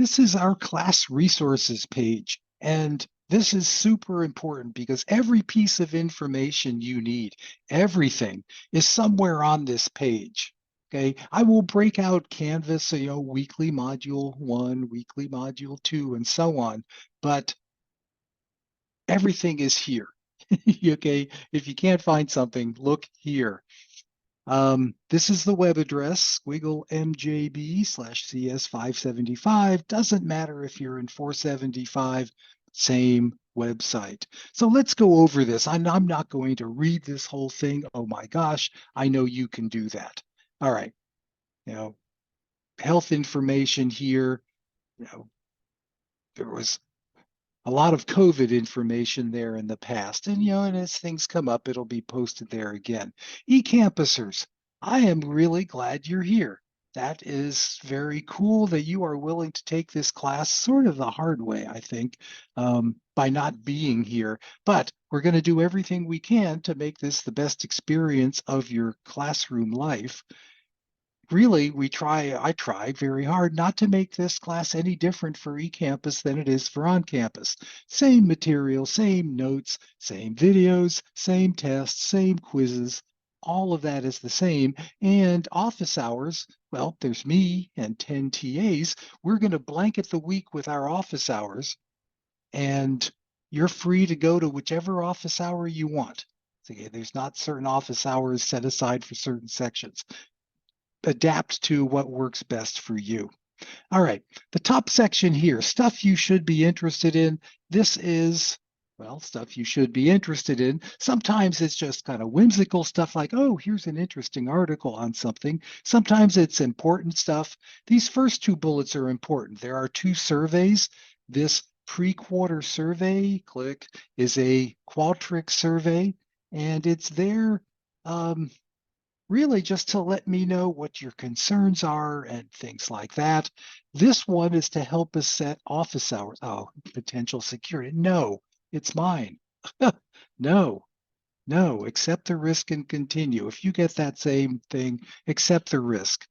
This is our class resources page. And this is super important because every piece of information you need, everything is somewhere on this page. Okay, I will break out Canvas, weekly module 1, weekly module 2, and so on, but everything is here. Okay, if you can't find something, look here. This is the web address, squiggle mjb/cs575. Doesn't matter if you're in 475, same website. So let's go over this. I'm not going to read this whole thing. Oh my gosh, I know you can do that. All right, you know, health information here. You know, there was a lot of COVID information there in the past. And as things come up, it'll be posted there again. eCampusers, I am really glad you're here. That is very cool that you are willing to take this class sort of the hard way, I think, by not being here. But we're going to do everything we can to make this the best experience of your classroom life. Really, I try very hard not to make this class any different for eCampus than it is for on-campus. Same material, same notes, same videos, same tests, same quizzes. All of that is the same. And office hours, well, there's me and 10 TAs. We're going to blanket the week with our office hours, and you're free to go to whichever office hour you want. Okay, there's not certain office hours set aside for certain sections. Adapt to what works best for you. All right, the top section here, stuff you should be interested in. This is, well, stuff you should be interested in. Sometimes it's just kind of whimsical stuff like, oh, here's an interesting article on something. Sometimes it's important stuff. These first two bullets are important. There are two surveys. This pre-quarter survey, click, is a Qualtrics survey, and it's there really just to let me know what your concerns are and things like that. This one is to help us set office hours. Oh, potential security. No, it's mine. No, no, accept the risk and continue. If you get that same thing, accept the risk.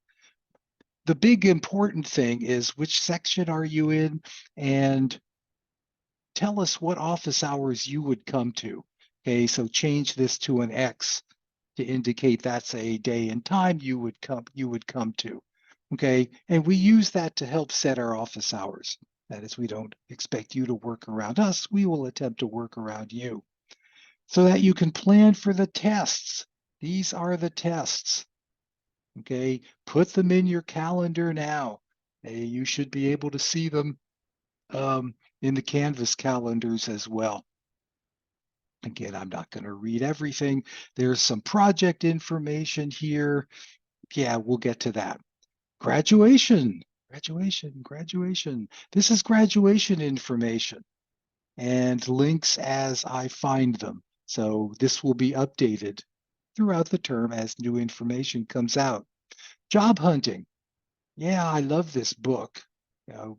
The big important thing is which section are you in, and tell us what office hours you would come to. Okay, so change this to an X to indicate that's a day and time you would come to. Okay, and we use that to help set our office hours. That is, we don't expect you to work around us. We will attempt to work around you so that you can plan for the tests. These are the tests. Okay, put them in your calendar now. You should be able to see them in the Canvas calendars as well. Again, I'm not going to read everything. There's some project information here. Yeah, we'll get to that. Graduation, graduation. This is graduation information and links as I find them. So this will be updated throughout the term as new information comes out. Job hunting. Yeah, I love this book. You know,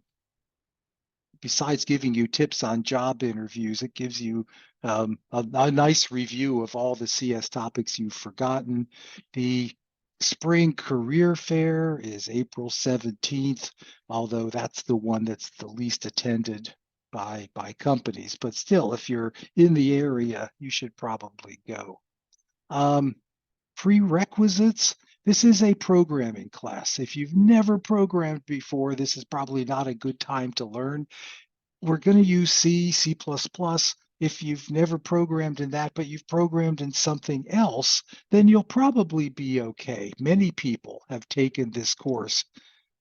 besides giving you tips on job interviews, it gives you a nice review of all the CS topics you've forgotten. The Spring Career Fair is April 17th, although that's the one that's the least attended by companies. But still, if you're in the area, you should probably go. Prerequisites. This is a programming class. If you've never programmed before, this is probably not a good time to learn. We're going to use C, C++. If you've never programmed in that, but you've programmed in something else, then you'll probably be okay. Many people have taken this course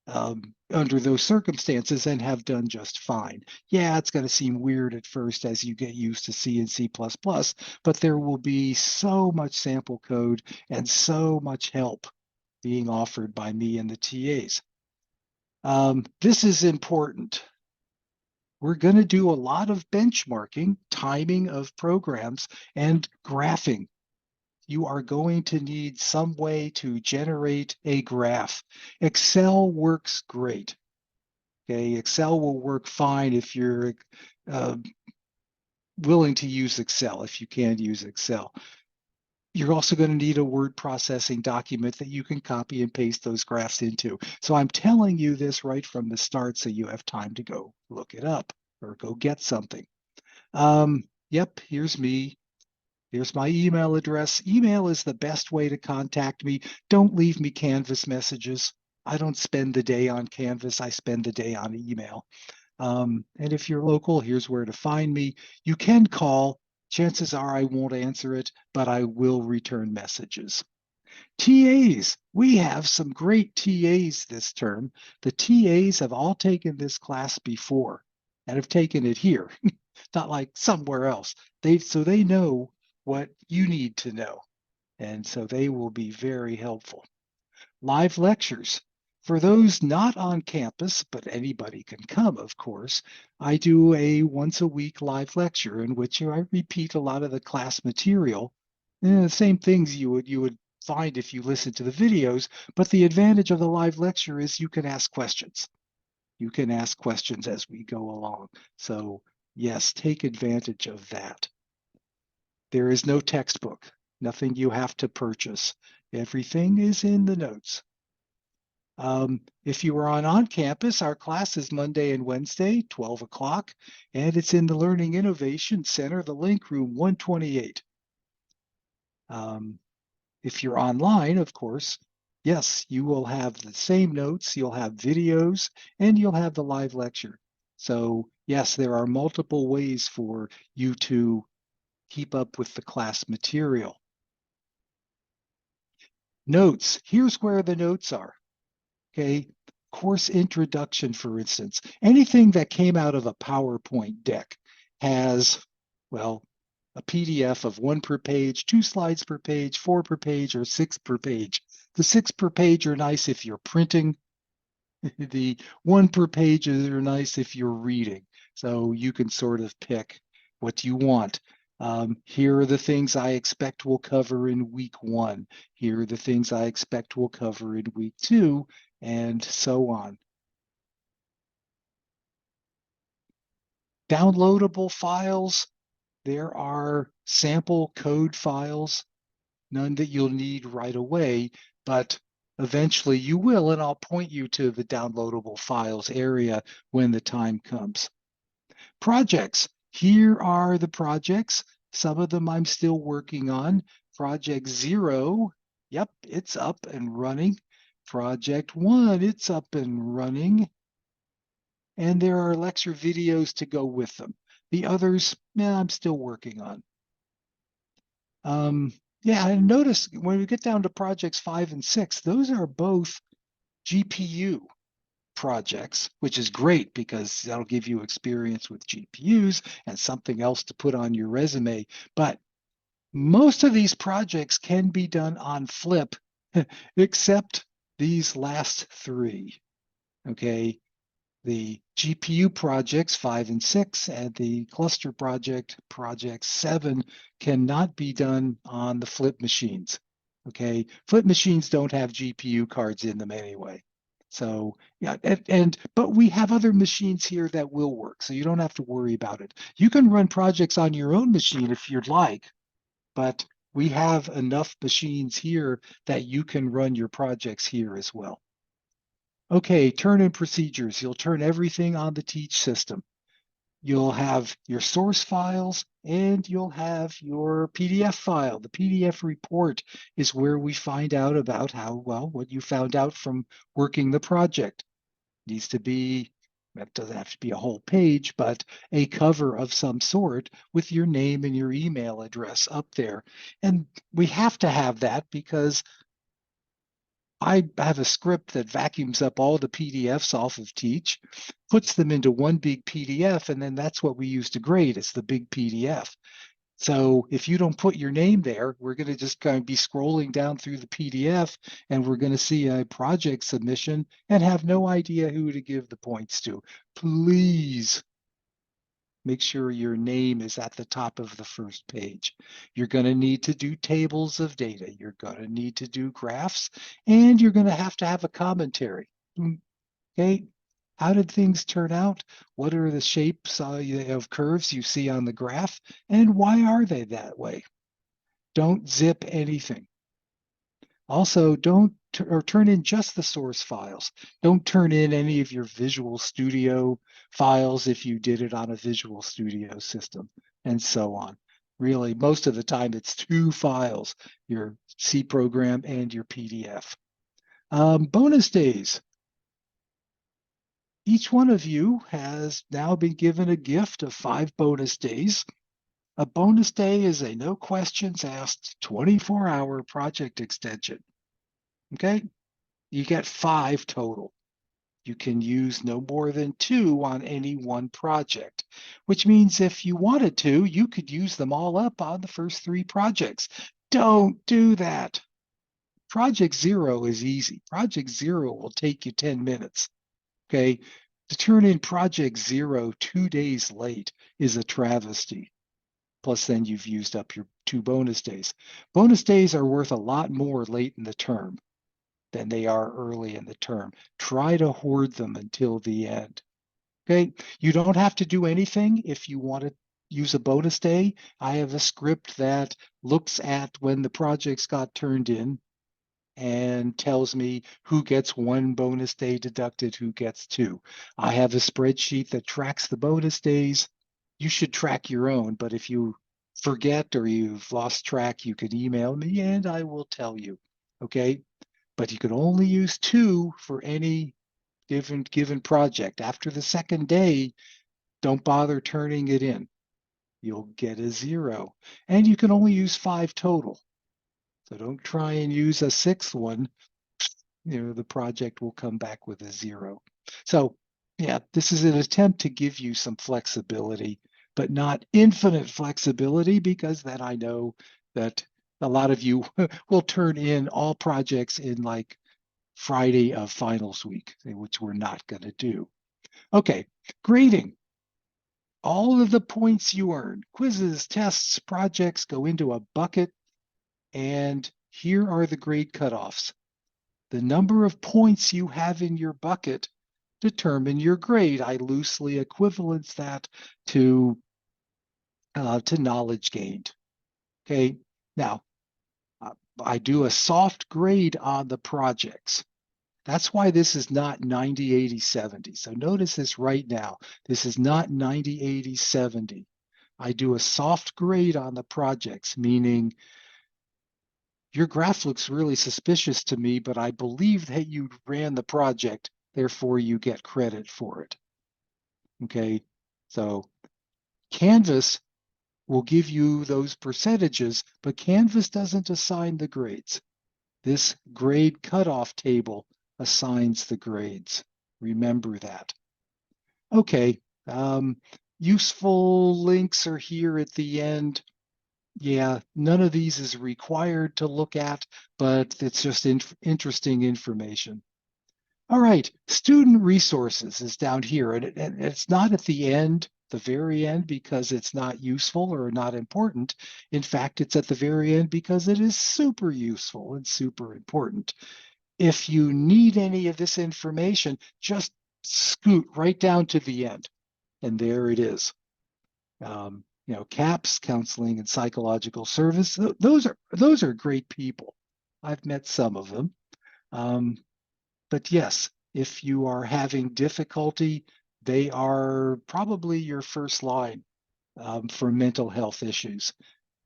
under those circumstances and have done just fine. Yeah, it's going to seem weird at first as you get used to C and C++, but there will be so much sample code and so much help being offered by me and the TAs. This is important. We're going to do a lot of benchmarking, timing of programs, and graphing. You are going to need some way to generate a graph. Excel works great. Okay, Excel will work fine if you're willing to use Excel, if you can use Excel. You're also going to need a word processing document that you can copy and paste those graphs into. So I'm telling you this right from the start so you have time to go look it up or go get something. Yep, here's me. Here's my email address. Email is the best way to contact me. Don't leave me Canvas messages. I don't spend the day on Canvas. I spend the day on email. And if you're local, here's where to find me. You can call. Chances are I won't answer it, but I will return messages. TAs. We have some great TAs this term. The TAs have all taken this class before and have taken it here, not like somewhere else. So they know what you need to know. And so they will be very helpful. Live lectures. For those not on campus, but anybody can come, of course, I do a once a week live lecture in which I repeat a lot of the class material. The same things you would find if you listen to the videos, but the advantage of the live lecture is you can ask questions. You can ask questions as we go along. So yes, take advantage of that. There is no textbook, nothing you have to purchase. Everything is in the notes. If you are on campus, our class is Monday and Wednesday, 12 o'clock, and it's in the Learning Innovation Center, the link room 128. If you're online, of course, yes, you will have the same notes, you'll have videos, and you'll have the live lecture. So yes, there are multiple ways for you to keep up with the class material. Notes, here's where the notes are. Okay, course introduction, for instance, anything that came out of a PowerPoint deck has, well, a PDF of 1 per page, 2 slides per page, 4 per page, or 6 per page. The 6 per page are nice if you're printing. The 1 per page are nice if you're reading. So you can sort of pick what you want. Here are the things I expect we'll cover in week 1. Here are the things I expect we'll cover in week 2, and so on. Downloadable files, there are sample code files, none that you'll need right away, but eventually you will, and I'll point you to the downloadable files area when the time comes. Projects, here are the projects. Some of them I'm still working on. Project 0, yep, it's up and running. Project 1, it's up and running. And there are lecture videos to go with them. The others, I'm still working on. Yeah, and notice when we get down to projects 5 and 6, those are both GPU projects, which is great because that'll give you experience with GPUs and something else to put on your resume. But most of these projects can be done on Flip, except these last 3. Okay, the GPU projects 5 and 6 and the cluster project 7 cannot be done on the Flip machines. Okay, Flip machines don't have GPU cards in them anyway. So yeah, but we have other machines here that will work, so you don't have to worry about it. You can run projects on your own machine if you'd like, but we have enough machines here that you can run your projects here as well. Okay, turn-in procedures. You'll turn everything on the Teach system. You'll have your source files and you'll have your PDF file. The PDF report is where we find out about how well what you found out from working the project. Needs to be, that doesn't have to be a whole page, but a cover of some sort with your name and your email address up there. And we have to have that because I have a script that vacuums up all the PDFs off of Teach, puts them into one big PDF, and then that's what we use to grade. It's the big PDF. So if you don't put your name there, we're going to just kind of be scrolling down through the PDF and we're going to see a project submission and have no idea who to give the points to. Please make sure your name is at the top of the first page. You're going to need to do tables of data. You're going to need to do graphs, and you're going to have a commentary. Okay, how did things turn out? What are the shapes of curves you see on the graph, and why are they that way? Don't zip anything. Also, don't or turn in just the source files. Don't turn in any of your Visual Studio files if you did it on a Visual Studio system, and so on. Really, most of the time it's two files, your C program and your PDF. Bonus days. Each one of you has now been given a gift of 5 bonus days. A bonus day is a no questions asked 24-hour project extension. Okay? You get 5 total. You can use no more than 2 on any one project, which means if you wanted to, you could use them all up on the first 3 projects. Don't do that. Project 0 is easy. Project 0 will take you 10 minutes. Okay? To turn in Project 0 2 days late is a travesty. Plus, then you've used up your 2 bonus days. Bonus days are worth a lot more late in the term than they are early in the term. Try to hoard them until the end. Okay, you don't have to do anything if you want to use a bonus day. I have a script that looks at when the projects got turned in and tells me who gets 1 bonus day deducted, who gets 2. I have a spreadsheet that tracks the bonus days. You should track your own, but if you forget or you've lost track, you can email me and I will tell you. Okay, but you can only use 2 for any given project. After the second day, don't bother turning it in. You'll get a 0. And you can only use 5 total. So don't try and use a 6th one. The project will come back with a 0. So yeah, this is an attempt to give you some flexibility, but not infinite flexibility, because then I know that a lot of you will turn in all projects in like Friday of finals week, which we're not going to do. Okay, grading. All of the points you earn, quizzes, tests, projects, go into a bucket, and here are the grade cutoffs. The number of points you have in your bucket determine your grade. I loosely equivalence that to knowledge gained. Okay, now I do a soft grade on the projects. That's why this is not 90, 80, 70. So notice this right now. This is not 90, 80, 70. I do a soft grade on the projects, meaning your graph looks really suspicious to me, but I believe that you ran the project, therefore you get credit for it. Okay, so Canvas will give you those percentages, but Canvas doesn't assign the grades. This grade cutoff table assigns the grades. Remember that. Okay, useful links are here at the end. Yeah, none of these is required to look at, but it's just interesting information. All right, student resources is down here, and it's not at the end, the very end, because it's not useful or not important. In fact, it's at the very end because it is super useful and super important. If you need any of this information, just scoot right down to the end, and there it is. CAPS, counseling and psychological service. Those are great people. I've met some of them. But yes, if you are having difficulty, they are probably your first line for mental health issues.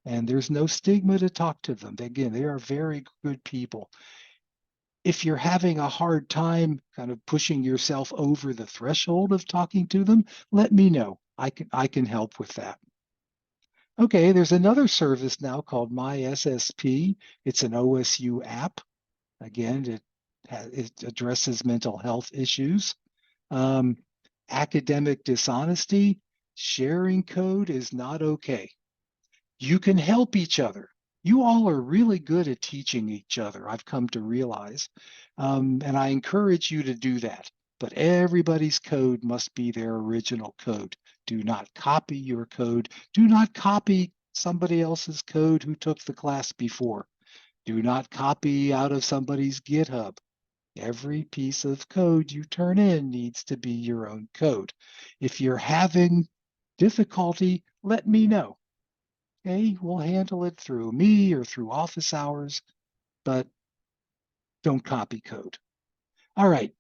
And there's no stigma to talk to them. Again, they are very good people. If you're having a hard time kind of pushing yourself over the threshold of talking to them, let me know. I can help with that. Okay, there's another service now called MySSP. It's an OSU app. Again, it addresses mental health issues. Academic dishonesty, sharing code is not okay. You can help each other. You all are really good at teaching each other, I've come to realize. And I encourage you to do that. But everybody's code must be their original code. Do not copy your code. Do not copy somebody else's code who took the class before. Do not copy out of somebody's GitHub. Every piece of code you turn in needs to be your own code. If you're having difficulty, let me know. Okay, we'll handle it through me or through office hours, but don't copy code. All right,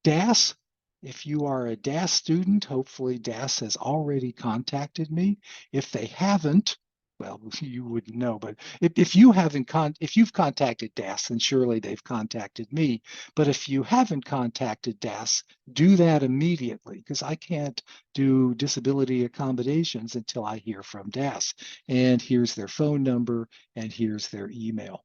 DAS. If you are a DAS student, hopefully DAS has already contacted me. If they haven't, well, you wouldn't know, but if you haven't if you've contacted DAS, then surely they've contacted me. But if you haven't contacted DAS, do that immediately because I can't do disability accommodations until I hear from DAS. And here's their phone number and here's their email.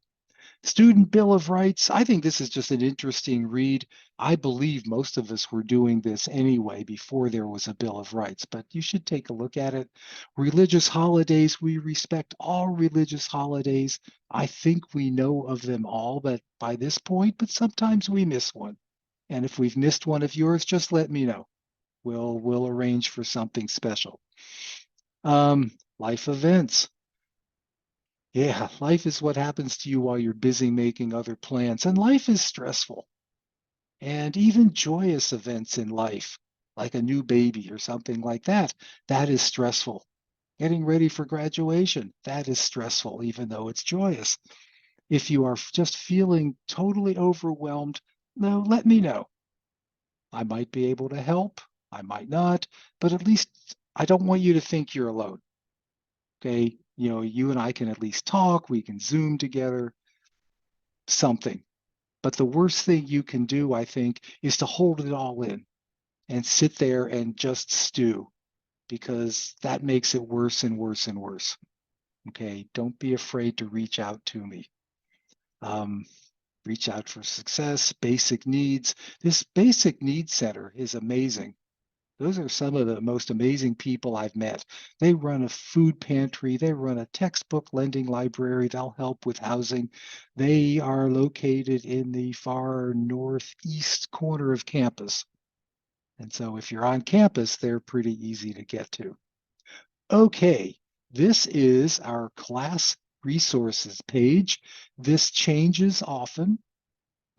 Student Bill of Rights. I think this is just an interesting read. I believe most of us were doing this anyway before there was a Bill of Rights, but you should take a look at it. Religious holidays. We respect all religious holidays. I think we know of them all, but by this point, but sometimes we miss one. And if we've missed one of yours, just let me know. We'll arrange for something special. Life events. Yeah, life is what happens to you while you're busy making other plans, and life is stressful. And even joyous events in life, like a new baby or something like that, that is stressful. Getting ready for graduation, that is stressful, even though it's joyous. If you are just feeling totally overwhelmed, no, let me know. I might be able to help, I might not, but at least I don't want you to think you're alone. Okay, you and I can at least talk, we can Zoom together, something. But the worst thing you can do, I think, is to hold it all in and sit there and just stew because that makes it worse and worse and worse. Okay. Don't be afraid to reach out to me. Um, Reach out for success, basic needs. This basic needs center is amazing. Those are some of the most amazing people I've met. They run a food pantry, they run a textbook lending library, they'll help with housing. They are located in the far northeast corner of campus. And so if you're on campus, they're pretty easy to get to. Okay, this is our class resources page. This changes often.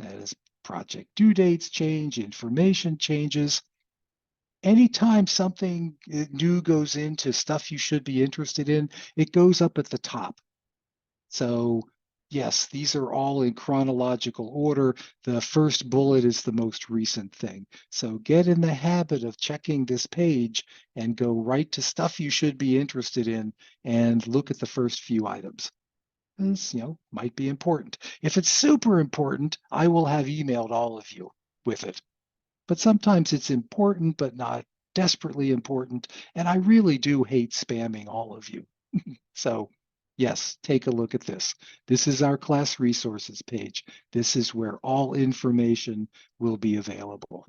That is, project due dates change, information changes. Anytime something new goes into stuff you should be interested in, it goes up at the top. So yes, these are all in chronological order. The first bullet is the most recent thing. So get in the habit of checking this page and go right to stuff you should be interested in and look at the first few items. This, might be important. If it's super important, I will have emailed all of you with it. But sometimes it's important, but not desperately important. And I really do hate spamming all of you. So, yes, take a look at this. This is our class resources page. This is where all information will be available.